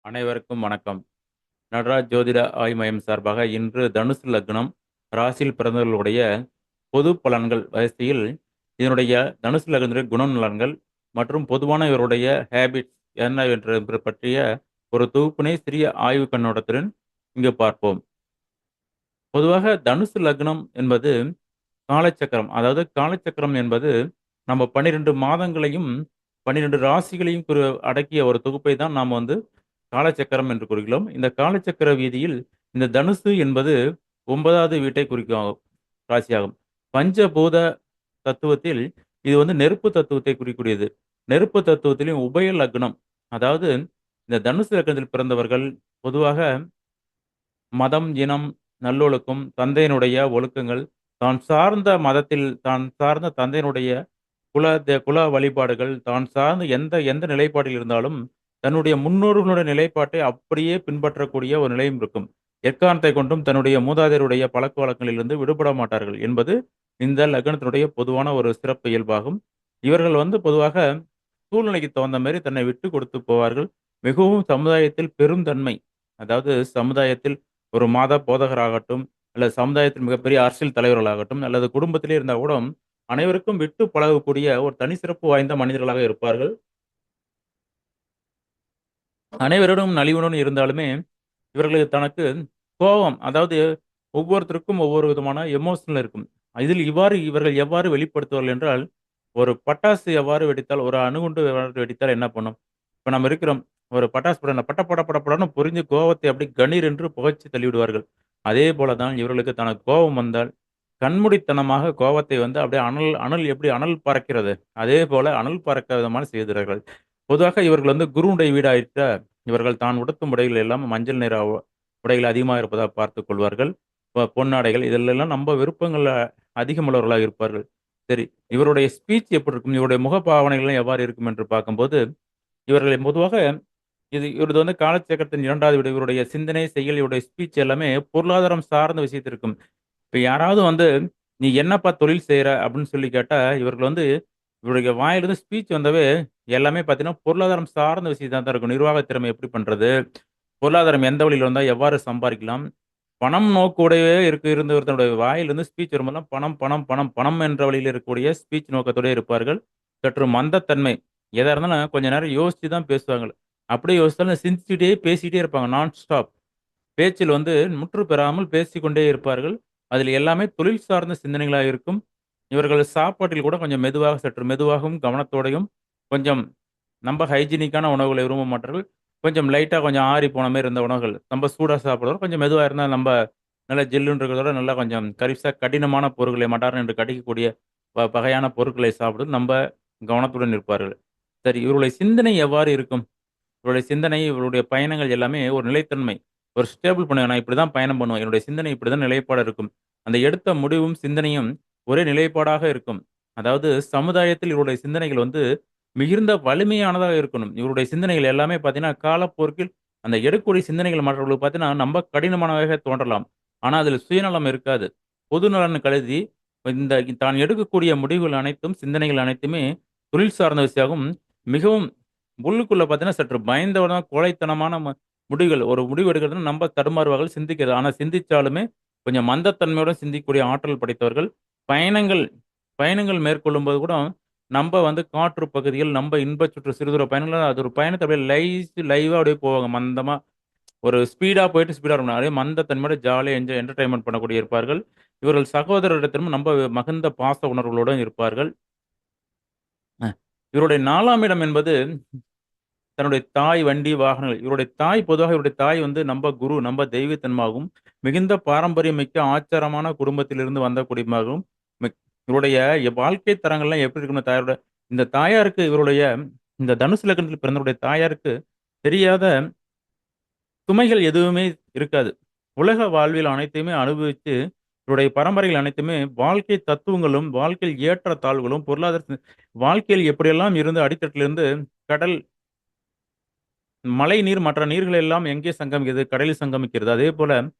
அனைவருக்கும் வணக்கம். நடராஜ் ஜோதிட ஆய்வு மையம் சார்பாக இன்று தனுசு லக்னம் ராசியில் பிறந்தவர்களுடைய பொது பலன்கள் வரிசையில் இதனுடைய தனுசு லக்னத்தினுடைய குணநலன்கள் மற்றும் பொதுவான இவருடைய ஹேபிட்ஸ் என்னவென்று பற்றிய ஒரு தொகுப்பினை சிறிய ஆய்வு கண்ணோட்டத்துடன் இங்கு பார்ப்போம். பொதுவாக தனுசு லக்னம் என்பது காலச்சக்கரம். அதாவது காலச்சக்கரம் என்பது நம்ம 12 மாதங்களையும் 12 ராசிகளையும் அடக்கிய ஒரு தொகுப்பை தான் நாம் காலச்சக்கரம் என்று கூறுகிறோம். இந்த காலச்சக்கர வீதியில் இந்த தனுசு என்பது 9வது வீட்டை குறிக்கும் ராசியாகும். பஞ்சபூத தத்துவத்தில் இது நெருப்பு தத்துவத்தை குறிக்கக்கூடியது. நெருப்பு தத்துவத்திலும் உபய லக்னம். அதாவது இந்த தனுசு லக்னத்தில் பிறந்தவர்கள் பொதுவாக மதம், இனம், நல்லொழுக்கம், தந்தையினுடைய ஒழுக்கங்கள், தான் சார்ந்த மதத்தில் தான் சார்ந்த தந்தையினுடைய குல வழிபாடுகள், தான் சார்ந்த எந்த எந்த நிலைப்பாட்டில் இருந்தாலும், தன்னுடைய முன்னோர்களுடைய நிலைப்பாட்டை அப்படியே பின்பற்றக்கூடிய ஒரு நிலையும் இருக்கும். எக்காரணத்தை கொண்டும் தன்னுடைய மூதாதையருடைய பழக்கவழக்கங்களிலிருந்து விடுபட மாட்டார்கள் என்பது இந்த லக்னத்தினுடைய பொதுவான ஒரு சிறப்பு இயல்பாகும். இவர்கள் பொதுவாக சூழ்நிலைக்கு தகுந்த மாரி தன்னை விட்டுக் கொடுத்து போவார்கள். மிகவும் சமுதாயத்தில் பெருந்தன்மை. அதாவது சமுதாயத்தில் ஒரு மாத போதகராகட்டும், அல்லது சமுதாயத்தில் மிகப்பெரிய அரசியல் தலைவர்களாகட்டும், அல்லது குடும்பத்திலே இருந்தா கூட அனைவருக்கும் விட்டு பழகக்கூடிய ஒரு தனி சிறப்பு வாய்ந்த மனிதர்களாக இருப்பார்கள். அனைவரிடம் நலிவுடன் இருந்தாலுமே, இவர்களுக்கு தனக்கு கோபம் அதாவது ஒவ்வொருத்தருக்கும் ஒவ்வொரு விதமான எமோஷனல் இருக்கும். இதில் இவர்கள் எவ்வாறு வெளிப்படுத்துவார்கள் என்றால், ஒரு பட்டாசு எவ்வாறு வெடித்தால், ஒரு அணுகுண்டு எவ்வாறு வெடித்தால் என்ன பண்ணும்? இப்ப நம்ம இருக்கிறோம். ஒரு பட்டாசு பட பட பட படன்னு பொரிஞ்சு கோவத்தை அப்படியே கணீர் என்று புகைச்சு தள்ளிவிடுவார்கள். அதே போல தான் இவர்களுக்கு தனக்கு கோபம் வந்தால், கண்மூடித்தனமாக கோவத்தை அப்படியே அனல் அனல் எப்படி அனல் பறக்கிறது, அதே போல அனல் பறக்க விதமான செய்கிறார்கள். பொதுவாக இவர்கள் குருவுடைய வீடாயிற்ற இவர்கள் தான் உடுத்தும் உடைகள் எல்லாம் மஞ்சள் நிற உடைகள் அதிகமாக இருப்பதாக பார்த்துக் கொள்வார்கள். பொன்னாடைகள் இதிலெல்லாம் நம்ம விருப்பங்கள் அதிகமுள்ளவர்களாக இருப்பார்கள். சரி, இவருடைய ஸ்பீச் எப்படி இருக்கும்? இவருடைய முகபாவனைகள் எவ்வாறு இருக்கும் என்று பார்க்கும்போது, இவர்களை பொதுவாக இவரது காலச்சக்கரத்தின் 2வது வீடு. இவருடைய சிந்தனை, செயல், இவருடைய ஸ்பீச் எல்லாமே பொருளாதாரம் சார்ந்த விஷயத்தில் இருக்கும். இப்ப யாராவது "நீ என்னப்பா தொழில் செய்ற?" அப்படின்னு சொல்லி கேட்டா, இவர்கள் இவருடைய வாயிலிருந்து ஸ்பீச் வந்தாவே எல்லாமே பார்த்தீங்கன்னா, பொருளாதாரம் சார்ந்த விஷயத்தா தான் இருக்கும். நிர்வாக திறமை எப்படி பண்றது? பொருளாதாரம் எந்த வழியில வந்தா எவ்வாறு சம்பாரிக்கலாம்? பணம் நோக்கோடவே இருந்த ஒருத்தனுடைய வாயிலிருந்து ஸ்பீச் வரும்போதெல்லாம் பணம், பணம், பணம், பணம் என்ற வழியில இருக்கக்கூடிய ஸ்பீச் நோக்கத்தோடே இருப்பார்கள். சற்று மந்தத்தன்மை. எதா இருந்தாலும் கொஞ்ச நேரம் யோசிச்சு தான் பேசுவாங்க. அப்படியே யோசிச்சாலும் சிந்திச்சுட்டே பேசிட்டே இருப்பாங்க. நான் ஸ்டாப். பேச்சில் முற்று பெறாமல் பேசிக்கொண்டே இருப்பார்கள். அதில் எல்லாமே தொழில் சார்ந்த சிந்தனைகளா இருக்கும். இவர்கள் சாப்பாட்டில் கூட கொஞ்சம் மெதுவாக சற்று மெதுவாகவும், கவனத்தோடையும் கொஞ்சம் நம்ப ஹைஜீனிக்கான உணவுகளை விரும்ப மாட்டார்கள். கொஞ்சம் லைட்டா கொஞ்சம் ஆறி போன மாரி இருந்த உணவுகள். நம்ப சூடா சாப்பிடுறோம். கொஞ்சம் மெதுவா இருந்தா நம்ப நல்லா ஜில்லுன்னு இருக்கிறத விட நல்லா கொஞ்சம் கரிசா கடினமான பொருட்களை மடார்ன்னு என்று கடிக்கக்கூடிய வகையான பொருட்களை சாப்பிடுவது நம்ப கவனத்துடன் இருப்பார்கள். சரி, இவர்களுடைய சிந்தனை எவ்வாறு இருக்கும்? இவருடைய சிந்தனை, இவருடைய பயணங்கள் எல்லாமே ஒரு நிலைத்தன்மை. ஒரு ஸ்டேபிள் பண்ணுவேன். நான் இப்படிதான் பயணம் பண்ணுவேன். என்னுடைய சிந்தனை இப்படிதான் நிலைப்பாடா இருக்கும். அந்த எடுத்த முடிவும், சிந்தனையும் ஒரே நிலைப்பாடாக இருக்கும். அதாவது சமுதாயத்தில் இவருடைய சிந்தனைகள் மிகுந்த வலிமையானதாக இருக்கணும். இவருடைய சிந்தனைகள் எல்லாமே பார்த்தீங்கன்னா, காலப்போக்கில் அந்த எடுக்கக்கூடிய சிந்தனைகள் மற்றவர்களுக்கு பார்த்தீங்கன்னா, ரொம்ப கடினமானதாக தோன்றலாம். ஆனா, அதில சுயநலம் இருக்காது. பொது நலன் கருதி இந்த தான் எடுக்கக்கூடிய முடிவுகள் அனைத்தும், சிந்தனைகள் அனைத்துமே தொழில் சார்ந்த விஷயமாகவும், மிகவும் உள்ளுக்குள்ள பார்த்தீங்கன்னா, சற்று பயந்தவனா கோழைத்தனமான முடிவுகள். ஒரு முடிவு எடுக்கிறதுன்னா நம்ப தடுமாறுவார்கள், சிந்திக்கிறது. ஆனா சிந்திச்சாலுமே கொஞ்சம் மந்தத்தன்மையுடன் சிந்திக்கக்கூடிய ஆற்றல் படைத்தவர்கள். பயணங்கள் பயணங்கள் மேற்கொள்ளும்போது கூட நம்ப காற்று பகுதிகள், நம்ப இன்ப சுற்று சிறுதூர பயணங்கள் அது ஒரு பயணத்த அப்படியே லைவா அப்படியே போவாங்க மந்தமா. ஒரு ஸ்பீடா போயிட்டு ஸ்பீடா வரணும். அப்படியே மந்தத்தன்மையோட ஜாலியா என்டர்டெயின்மென்ட் பண்ணக்கூடிய இருப்பார்கள். இவர்கள் சகோதரரிடத்திலும் நம்ப மகுந்த பாச உணர்வுகளுடன் இருப்பார்கள். அ இவருடைய 4ஆம் இடம் என்பது தன்னுடைய தாய், வண்டி, வாகனங்கள். இவருடைய தாய் பொதுவாக இவருடைய தாய் நம்ப குரு, நம்ப தெய்வத்தன்மாகவும், மிகுந்த பாரம்பரியம் மிக்க ஆச்சாரமான குடும்பத்திலிருந்து வந்த குடிமகவும், இவருடைய வாழ்க்கை தரங்கள்லாம் எப்படி இருக்கும்னு தாயாரோட இந்த தாயாருக்கு இவருடைய இந்த தனுசு லக்னத்தில் பிறந்தவருடைய தாயாருக்கு தெரியாத சுமைகள் எதுவுமே இருக்காது. உலக வாழ்வியல் அனைத்தையுமே அனுபவிச்சு, இவருடைய பரம்பரைகள் அனைத்துமே வாழ்க்கை தத்துவங்களும், வாழ்க்கையில் ஏற்ற தாழ்வுகளும், பொருளாதார வாழ்க்கையில் எப்படியெல்லாம் இருந்து அடித்தட்டிலிருந்து கடல் மழை நீர் மற்ற நீர்கள் எல்லாம் எங்கே சங்கமிக்கிறது? கடலில் சங்கமிக்கிறது. அதேபோல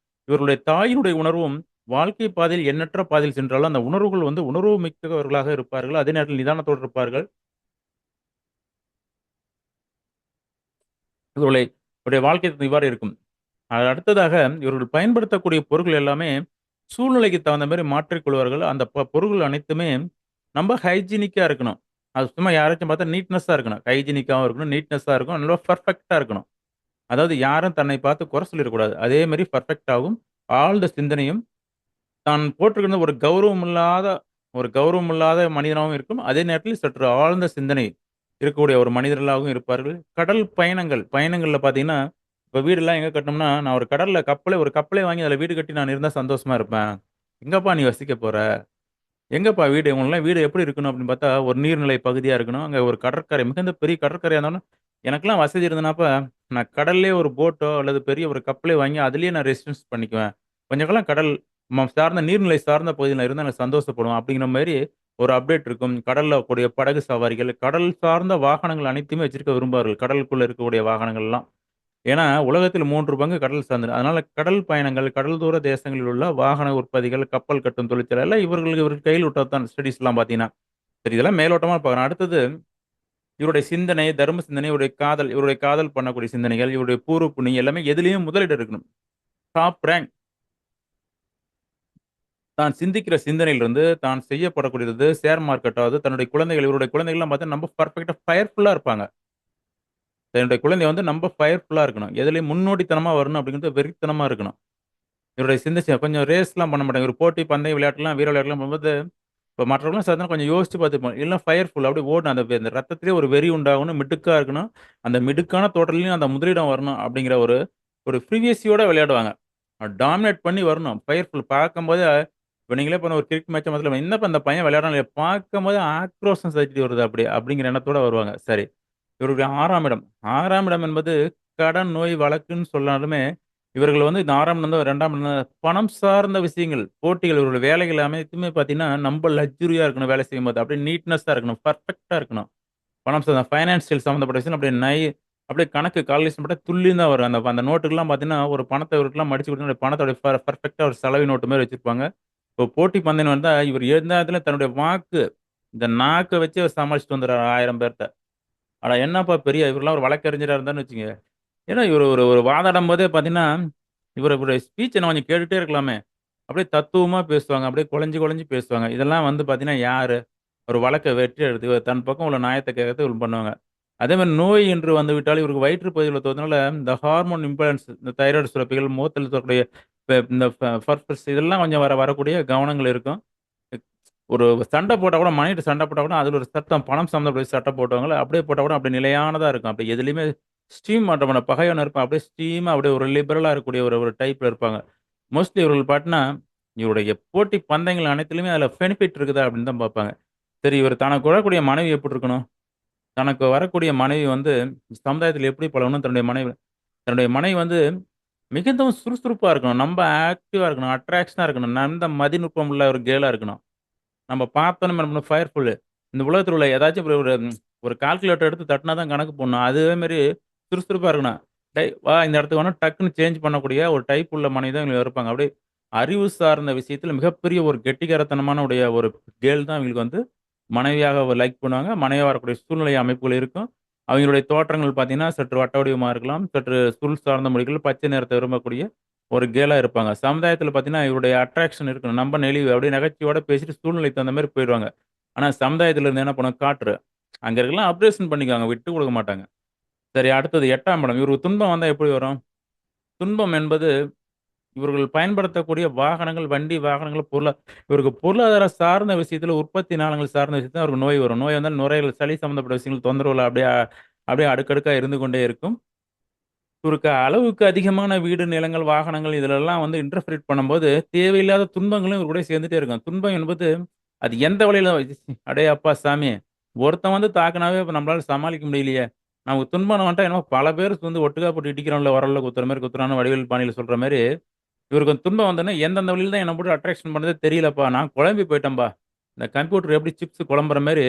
இவர்களுடைய தாயினுடைய உணர்வும், வாழ்க்கை பாதையில் எண்ணற்ற பாதையில் சென்றாலும், அந்த உணர்வுகள் உணர்வு மிக்கவர்களாக இருப்பார்கள். அதே நேரத்தில் நிதானத்தோடு இருப்பார்கள். இவர்களை இவருடைய வாழ்க்கை இவ்வாறு இருக்கும். அடுத்ததாக இவர்கள் பயன்படுத்தக்கூடிய பொருட்கள் எல்லாமே சூழ்நிலைக்கு தகுந்த மாரி மாற்றிக் கொள்வார்கள். அந்த பொருட்கள் அனைத்துமே ரொம்ப ஹைஜீனிக்கா இருக்கணும். அது சும்மா யாராச்சும் பார்த்தா நீட்னஸா இருக்கணும். ஹைஜீனிக்காவும் இருக்கணும், நீட்னஸா இருக்கணும், நல்லா பெர்ஃபெக்ட்டா இருக்கணும். அதாவது யாரும் தன்னை பார்த்து குறை சொல்லிறக்கூடாது. அதே மாரி பெர்ஃபெக்ட்டாவும், ஆழ்ந்த சிந்தனையும், தான் போட்டிருக்கிற ஒரு கௌரவம் இல்லாத மனிதனாகவும் இருக்கும். அதே நேரத்தில் சற்று ஆழ்ந்த சிந்தனை இருக்கக்கூடிய ஒரு மனிதர்களாகவும் இருப்பார்கள். கடல் பயணங்கள், பயணங்கள்ல பார்த்தீங்கன்னா, இப்ப வீடுலாம் எங்க கட்டணும்னா, நான் ஒரு கடல்ல ஒரு கப்பலே வாங்கி அதில வீடு கட்டி நான் இருந்தா சந்தோஷமா இருப்பேன். எங்கப்பா நீ வசிக்க போற? எங்கப்பா வீடு? உங்களுக்குலாம் வீடு எப்படி இருக்கணும் அப்படின்னு பார்த்தா, ஒரு நீர்நிலை பகுதியா இருக்கணும். அங்க ஒரு கடற்கரை மிகுந்த பெரிய கடற்கரையா இருந்தாலும், எனக்கெல்லாம் வசதி இருந்ததுனாப்ப, நான் கடல்லயே ஒரு போட்டோ அல்லது பெரிய ஒரு கப்பலே வாங்கி அதிலேயே நான் ரெசிடென்ஸ் பண்ணிக்குவேன். கொஞ்ச காலம் கடல் சார்ந்த நீர்நிலை சார்ந்த பகுதியில இருந்தா நான் சந்தோஷப்படுவேன். அப்படிங்கிற மாரி ஒரு அப்டேட் இருக்கும். கடல்ல கூடிய படகு சவாரிகள், கடல் சார்ந்த வாகனங்கள் அனைத்துமே வச்சிருக்க விரும்புவார்கள். கடலுக்குள்ள இருக்கக்கூடிய வாகனங்கள்லாம். ஏன்னா, உலகத்தில் 3 பங்கு கடல் சார்ந்தது. அதனால கடல் பயணங்கள், கடல் தூர தேசங்களில் உள்ள வாகன உற்பத்திகள், கப்பல் கட்டும் தொழிற்சாலை எல்லாம் இவர்கள் கையில் விட்டது தான் ஸ்டடீஸ்லாம் பார்த்தீங்கன்னா. சரி இதெல்லாம் மேலோட்டமா பார்க்குறோம். அடுத்தது இவருடைய சிந்தனை, தர்ம சிந்தனை, இவருடைய காதல் பண்ணக்கூடிய சிந்தனைகள், இவருடைய பூர்வ புண்ணியம் எல்லாமே எதிலயும் முதலிடம் இருக்கணும். டாப் ரேங்க் தான் சிந்திக்கிற சிந்தனையிலிருந்து, தான் செய்யப்படக்கூடியது ஷேர் மார்க்கெட் ஆவது, இவருடைய குழந்தைகள்லாம் பார்த்தா ரொம்ப பெர்ஃபெக்ட்டா ஃபயர்ஃபுல்லா இருப்பாங்க. தன்னுடைய குழந்தை வந்து ரொம்ப ஃபயர்ஃபுல்லா இருக்கணும். எதுலயும் முன்னோடித்தனமா வரணும் அப்படிங்கிறது வெறித்தனமா இருக்கணும். இவருடைய சிந்திச்சு கொஞ்சம் ரேஸ்லாம் பண்ண மாட்டாங்க. ஒரு போட்டி, பந்தய விளையாட்டுலாம், வீர விளையாட்டுலாம் பண்ணும்போது, இப்ப மற்றவங்கலாம் பார்த்தீங்கன்னா கொஞ்சம் யோசிச்சு பார்த்துருப்பாங்க. இல்லன்னா ஃபயர்ஃபுல் அப்படியே ஓடணும். அந்த ரத்தத்திலேயே ஒரு வெறி உண்டாகணும், மிடுக்கா இருக்கணும். அந்த மிடுக்கான தோற்றத்திலயும் அந்த முதலிடம் வரணும் அப்படிங்கிற ஒரு ஒரு ப்ரீவியஸியோட விளையாடுவாங்க. டாமினேட் பண்ணி வரணும். ஃபயர்ஃபுல் பார்க்கும்போதே இப்ப நீங்களே பாருங்க ஒரு கிரிக்கெட் மேட்ச் மொதல்ல என்னப்பா இந்த பையன் விளையாடுறான் இல்லையா? பார்க்கும்போதே ஆக்ரோஷம் சத்திட்டு வருது அப்படியே அப்படிங்கிற எண்ணத்தோட வருவாங்க. சரி. இவருடைய 6ஆம் இடம். 6ஆம் இடம் என்பது கடன், நோய், வழக்குன்னு சொன்னாலுமே, இவர்கள் வந்து இந்த 6ஆம் இடம் தான் 2ஆம் இடம் தான் பணம் சார்ந்த விஷயங்கள், போட்டிகள் இவர்களுடைய வேலைகள் அனைத்துமே பார்த்தீங்கன்னா, ரொம்ப லக்ஸூரியா இருக்கணும் வேலை செய்யும்போது. அப்படியே நீட்னஸா இருக்கணும். பெர்ஃபெக்ட்டா இருக்கணும். பணம் ஃபைனான்சியல் சம்மந்தப்பட்ட விஷயம் அப்படியே கணக்கு கால்குலேஷன் போட்டா துல்லியம் தான் வரும். அந்த அந்த நோட்டுக்கெல்லாம் பார்த்தீங்கன்னா, ஒரு பணத்த இவருக்கெல்லாம் மடிச்சு குடுத்தா பணத்தோட பெர்ஃபெக்ட்டா ஒரு சலவை நோட்டு மாரி வச்சிருப்பாங்க. இப்போ போட்டி பந்தயம் வந்தா, இவர் எந்த இடத்துல தன்னுடைய இந்த நாக்க வச்சு அவர் சமாளிச்சுட்டு வந்துர்றாரு 1000 பேர்த்த. அட என்னப்பா இவர்லாம் ஒரு வழக்கறிஞரா இருந்தாருன்னு வச்சுக்கங்க. ஏன்னா இவரு ஒரு ஒரு வாதாடும்போதே பார்த்தீங்கன்னா, இவருடைய ஸ்பீச்ச நான் கொஞ்சம் கேட்டுட்டே இருக்கலாமே! அப்படியே தத்துவமா பேசுவாங்க. அப்படியே குழஞ்சு குழஞ்சு பேசுவாங்க. இதெல்லாம் வந்து பார்த்தீங்கன்னா யாரு? ஒரு வழக்க வெற்றி எடுத்து தன் பக்கம் உள்ள நியாயத்த கேட்கறதுக்கு இவங்க பண்ணுவாங்க. அதேமாரி நோய் என்று வந்துவிட்டால் இவருக்கு வயிற்று பகுதியில தொந்தனால இந்த ஹார்மோன் இம்பேலன்ஸ் இந்த தைராய்டு சுரப்பிகள், முகத்தில் இருக்கக்கூடிய இந்த பர்பஸ் இதெல்லாம் கொஞ்சம் வரக்கூடிய கவனங்கள் இருக்கும். ஒரு சண்டை போட்டா கூட மனைவிட்ட சண்டை போட்டா கூட, அதில ஒரு சத்தம் பணம் சம்மந்தப்பட்ட சட்டை போட்டவங்கள அப்படியே போட்டா கூட அப்படியே நிலையானதா இருக்கும். அப்படி எதுலயுமே ஸ்ட்ரீம் மாட்டமான பகைவன் இருப்பான். அப்படியே ஸ்ட்ரீமா அப்படியே ஒரு லிபரலா இருக்கக்கூடிய ஒரு ஒரு டைப்ல இருப்பாங்க. மோஸ்ட்லி இவர்கள் பாத்தீங்கன்னா, இவருடைய போட்டி பந்தயங்கள் அனைத்திலுமே அதில பெனிஃபிட் இருக்குதா அப்படின்னு தான் பார்ப்பாங்க. சரி இவர் தனக்கு வரக்கூடிய மனைவி எப்படி இருக்கணும்? தனக்கு வரக்கூடிய மனைவி வந்து சமுதாயத்தில எப்படி பழகணும்? தன்னுடைய மனைவி வந்து மிகுந்தவும் சுறுசுறுப்பா இருக்கணும். ரொம்ப ஆக்டிவா இருக்கணும். அட்ராக்ஷனா இருக்கணும். நல்ல மதிநுட்பம் உள்ள ஒரு கேர்ளா இருக்கணும். நம்ம பார்த்தோனே நம்ம பண்ணணும் ஃபயர்ஃபுல்லு. இந்த உலகத்துல உள்ள ஏதாச்சும் ஒரு ஒரு ஒரு கால்குலேட்டர் எடுத்து தட்டுனா தான் கணக்கு போடணும். அதே மாரி சுறுசுறுப்பா இருக்கணும். டேய் வா இந்த இடத்துக்கு வேணா டக்குன்னு சேஞ்ச் பண்ணக்கூடிய ஒரு டைப் உள்ள மனைவி தான் இவங்களுக்கு இருப்பாங்க. அப்படியே அறிவு சார்ந்த விஷயத்துல மிகப்பெரிய ஒரு கெட்டிக்காரத்தனமான ஒரு கேர்ள் தான் இவங்களுக்கு வந்து மனைவியாக லைக் பண்ணுவாங்க. மனைவியா வரக்கூடிய சூழ்நிலை அமைப்புகள் இருக்கும். அவங்களுடைய தோற்றங்கள் பார்த்தீங்கன்னா, சற்று வட்ட வடிவமா இருக்கலாம். சற்று சுருள் சார்ந்த முடிகள், பச்சை நிறத்த விரும்பக்கூடிய ஒரு கேர்ளா இருப்பாங்க. சமுதாயத்தில பார்த்தீங்கன்னா, இவருடைய அட்ராக்ஷன் இருக்கணும். ரொம்ப நெளிவு அப்படியே நகைச்சுவையோட பேசிட்டு சூழ்நிலைக்கு தகுந்த மாரி போயிருவாங்க. ஆனா சமுதாயத்தில இருந்து என்ன பண்ணும் காட்டுரு. அங்க இருக்கலாம் அப்ரேஷன் பண்ணிக்குவாங்க. விட்டு குடுக்க மாட்டாங்க. சரி அடுத்தது 8ஆம் இடம். இவருக்கு துன்பம் வந்தா எப்படி வரும்? துன்பம் என்பது இவர்கள் பயன்படுத்தக்கூடிய வாகனங்கள், வண்டி, வாகனங்கள், இவருக்கு பொருளாதார சார்ந்த விஷயத்தில உற்பத்தி நாளங்கள் சார்ந்த விஷயத்துல அவருக்கு நோய் வரும். நோய் வந்தா நுரையீரல், சளி சம்மந்தப்பட்ட விஷயங்கள் தொந்தரவுல அப்படியே அப்படியே அடுக்கடுக்கா இருந்து கொண்டே இருக்கும். இவருக்கு அளவுக்கு அதிகமான வீடு, நிலங்கள், வாகனங்கள் இதிலெல்லாம் வந்து இன்டர்ஃபியேட் பண்ணும்போது, தேவையில்லாத துன்பங்களும் இவர் கூட சேர்ந்துட்டே இருக்கும். துன்பம் என்பது அது எந்த வழியில அடே அப்பா சாமி! ஒருத்தன் வந்து தாக்குனாவே இப்ப நம்மளால சமாளிக்க முடியலையே! நமக்கு துன்பம்ன்னு வந்துட்டா என்னமோ பல பேர் வந்து ஒட்டுக்கா போட்டு இடிக்கிறோம்ல, உரல்ல குத்துற மாரி குத்துறான்னு வடிவேலு பாணியில சொல்ற மாரி, இவருக்கு அந்த துன்பம் வந்தோனே எந்தெந்த வழியில தான் என்ன போட்டு அட்ராக்ஷன் பண்ணுதே தெரியலப்பா! நான் குழம்பி போயிட்டேன்பா! இந்த கம்ப்யூட்டர் எப்படி சிப்ஸ் குழம்புற மாரி,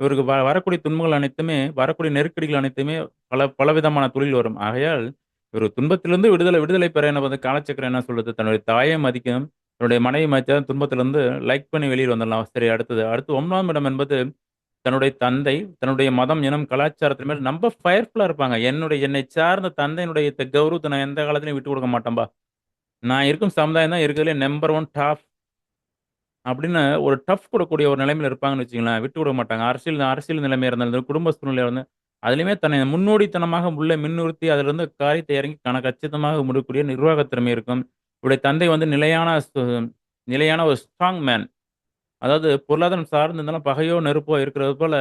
இவருக்கு வரக்கூடிய துன்பங்கள் அனைத்துமே, வரக்கூடிய நெருக்கடிகள் அனைத்துமே பலவிதமான தொழில் வரும். ஆகையால் ஒரு துன்பத்திலிருந்து விடுதலை பெற என்ன பண்ணுது, காலச்சக்கரம் என்ன சொல்லுது? தன்னுடைய தாயை மதிக்கணும். தன்னுடைய மனைவி மதிச்சா துன்பத்திலிருந்து லைக் பண்ணி வெளிய வந்துடலாம். சரி அடுத்தது. அடுத்து 9ஆம் இடம் என்பது தன்னுடைய தந்தை, தன்னுடைய மதம், இனம், கலாச்சாரத்தின் மேல் ரொம்ப ஃபயர்ஃபுல்லா இருப்பாங்க. என்னை சார்ந்த தந்தையினுடைய கௌரவத்த நான் எந்த காலத்திலயும் விட்டுக் குடுக்க மாட்டேன்பா. நான் இருக்கும் சமுதாயம் தான் இருக்கிறதுலயே நம்பர் 1 டாப் அப்படின்னு ஒரு டஃப் குடுக்கக்கூடிய ஒரு நிலைமையில இருப்பாங்கன்னு வச்சுக்கங்களேன். விட்டுக் குடுக்க மாட்டாங்க. அரசியல் அரசியல் நிலைமையா இருந்தாலும், குடும்ப சூழ்நிலையா இருந்தாலும், அதிலயுமே தன்னை முன்னோடித்தனமாக உள்ள முன்னிறுத்தி அதிலிருந்து காரியத்தை இறங்கி கச்சிதமாக முடிக்கக்கூடிய நிர்வாகத் திறமை இருக்கும். இவருடைய தந்தை வந்து நிலையான ஒரு ஸ்ட்ராங் மேன். அதாவது பொருளாதாரம் சார்ந்து இருந்தாலும் பகையோ, நெருப்போ இருக்கிறது போல,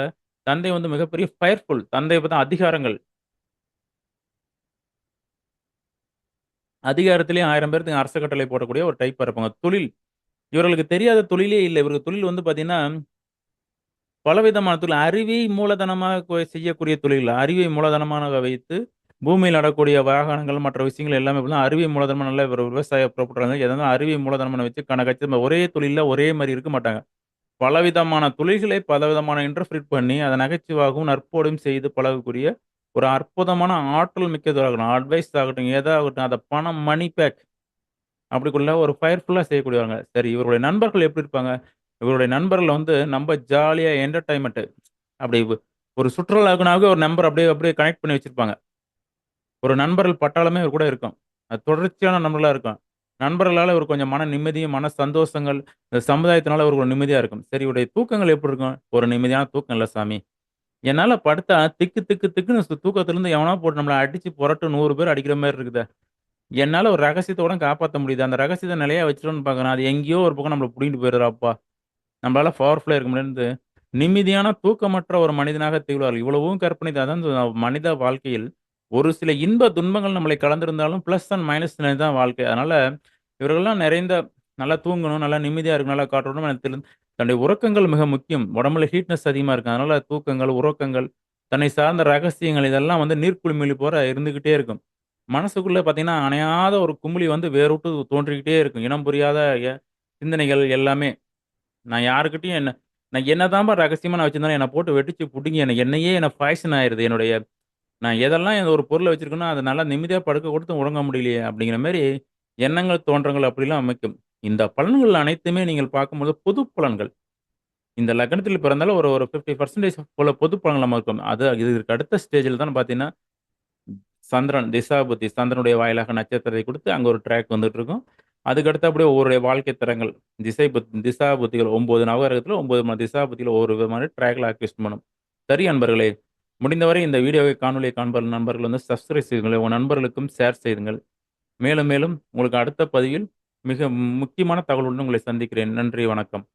தந்தை வந்து மிகப்பெரிய ஃபயர்ஃபுல். தந்தைய பார்த்தா அதிகாரங்கள். அதிகாரத்திலேயே 1000 பேருக்கு அரச கட்டளை போடக்கூடிய ஒரு டைப்பா இருப்பாங்க. தொழில். இவர்களுக்கு தெரியாத தொழிலே இல்ல. இவர்கள் தொழில் வந்து பார்த்தீங்கன்னா, பலவிதமான தொழில். அறிவை மூலதனமாக செய்யக்கூடிய தொழில். அறிவை மூலதனமாக வைத்து, பூமியில் நடக்கூடிய வாகனங்கள், மற்ற விஷயங்கள் எல்லாமே பார்த்தீங்கன்னா, அறிவை மூலதனமா நல்ல ஒரு விவசாய புறப்பட்டுறாங்க. எதனா அறிவை மூலதனமா வச்சு கச்சிதமா ஒரே தொழில்ல ஒரே மாரி இருக்க மாட்டாங்க. பலவிதமான தொழில்களை பலவிதமான இன்டர்பிரிட் பண்ணி, அத நகைச்சுவாகவும், நற்போடும் செய்து பழகக்கூடிய ஒரு அற்புதமான ஆற்றல் மிக்கதாகணும். அட்வைஸ் ஆகட்டும், எதாகட்டும், அத பணம் மணி பேக் அப்படிக்குள்ள ஒரு ஃபயர்ஃபுல்லா செய்யக்கூடியவங்க. சரி இவருடைய நண்பர்கள் எப்படி இருப்பாங்க? இவருடைய நண்பர்கள் வந்து நம்ப ஜாலியா என்டர்டெயின்மென்ட் அப்படி ஒரு சுற்றுலாவுக்குனாவே ஒரு நம்பர் அப்படியே அப்படியே கனெக்ட் பண்ணி வச்சிருப்பாங்க. ஒரு நண்பர்கள் பட்டாளமே இவர் கூட இருக்கும். அது தொடர்ச்சியான நண்பர்களா இருக்கும். நண்பர்களால இவருக்கு கொஞ்சம் மன நிம்மதியும், மன சந்தோஷங்கள், இந்த சமுதாயத்தினால இவருக்கு ஒரு நிம்மதியா இருக்கும். சரி இவருடைய தூக்கங்கள் எப்படி இருக்கும்? ஒரு நிம்மதியான தூக்கம் இல்ல சாமி. என்னால படுத்தா திக்கு திக்கு திக்குன்னு தூக்கத்திலருந்து எவனோ போட்டு நம்மள அடிச்சு புரட்டு 100 பேர் அடிக்கிற மாரி இருக்குதே. என்னால ஒரு ரகசியத்த கூட காப்பாத்த முடியுது. அந்த ரகசியத்த நிலையா வச்சுட்டோம்னு பார்க்குறேன். அது எங்கேயோ ஒரு பக்கம் நம்மள புடிங்கிட்டு போயிருதுடாப்பா. நம்மளால பவர்ஃபுல்லா இருக்க முடியாதுன்னு நிம்மதியான தூக்கமற்ற ஒரு மனிதனாக திகழ்வார்கள். இவ்வளவும் கற்பனை தான். அதான் மனித வாழ்க்கையில் ஒரு சில இன்ப துன்பங்கள் நம்மளை கலந்திருந்தாலும் பிளஸ் அண்ட் மைனஸ் தான் வாழ்க்கை. அதனால இவர்கள்லாம் நிறைந்த நல்லா தூங்கணும், நல்லா நிம்மதியா இருக்கணும், நல்லா காற்றோட்டமா தன்னுடைய உறக்கங்கள் மிக முக்கியம். உடம்புல ஹீட்னஸ் அதிகமா இருக்கு. அதனால தூக்கங்கள், உறக்கங்கள், தன்னை சார்ந்த ரகசியங்கள் இதெல்லாம் வந்து நீர்க்குமிழி போல இருந்துகிட்டே இருக்கும். மனசுக்குள்ள பார்த்தீங்கன்னா, அணையாத ஒரு குமிழி வந்து வேரூட்டு தோன்றிக்கிட்டே இருக்கும். இனம் புரியாத எ சிந்தனைகள் எல்லாமே. நான் யாருக்கிட்டயும் நான் என்னதான்பா ரகசியமா நான் வச்சிருந்தாலும் என்ன போட்டு வெடிச்சு புடுங்கி என்னையே பாய்சன் ஆயிருது. நான் எதெல்லாம் இந்த ஒரு பொருள வச்சிருக்கேனோ, அத நல்லா நிம்மதியா படுக்க கொடுத்து உறங்க முடியலையே! அப்படிங்கிற மாரி எண்ணங்கள், தோன்றங்கள் அப்படிலாம் அமைக்கும். இந்த பலன்கள் அனைத்துமே நீங்கள் பார்க்கும்போது பொது பலன்கள். இந்த லக்னத்தில் பிறந்தாலும் ஒரு ஒரு 50% போல பொது பலன்கள் நம்ம இருக்கும். அது இதற்கு அடுத்த ஸ்டேஜ்ல தான் பார்த்தீங்கன்னா, சந்திரன் திசாபுத்தி சந்திரனுடைய வாயிலாக நட்சத்திரத்தை குடுத்து அங்க ஒரு ட்ராக் வந்துட்டு இருக்கும். அதுக்கு அடுத்தபடியே ஒவ்வொருடைய வாழ்க்கை தரங்கள், திசா புத்திகள் 9 நவகிரகத்தில 9 திசாபுத்திகள் ஒவ்வொரு விதமான ட்ராக்ல அக்யூஸ்ட் பண்ணும். சரி அன்பர்களே, முடிந்தவரை இந்த வீடியோவை காணொளியை காண்பர் நண்பர்கள் வந்து சப்ஸ்கிரைப் செய்யுங்கள். உங்க நண்பர்களுக்கும் ஷேர் செய்யுங்கள். மேலும் மேலும் உங்களுக்கு அடுத்த பதிவில் மிக முக்கியமான தகவலுடன் உங்களை சந்திக்கிறேன். நன்றி, வணக்கம்.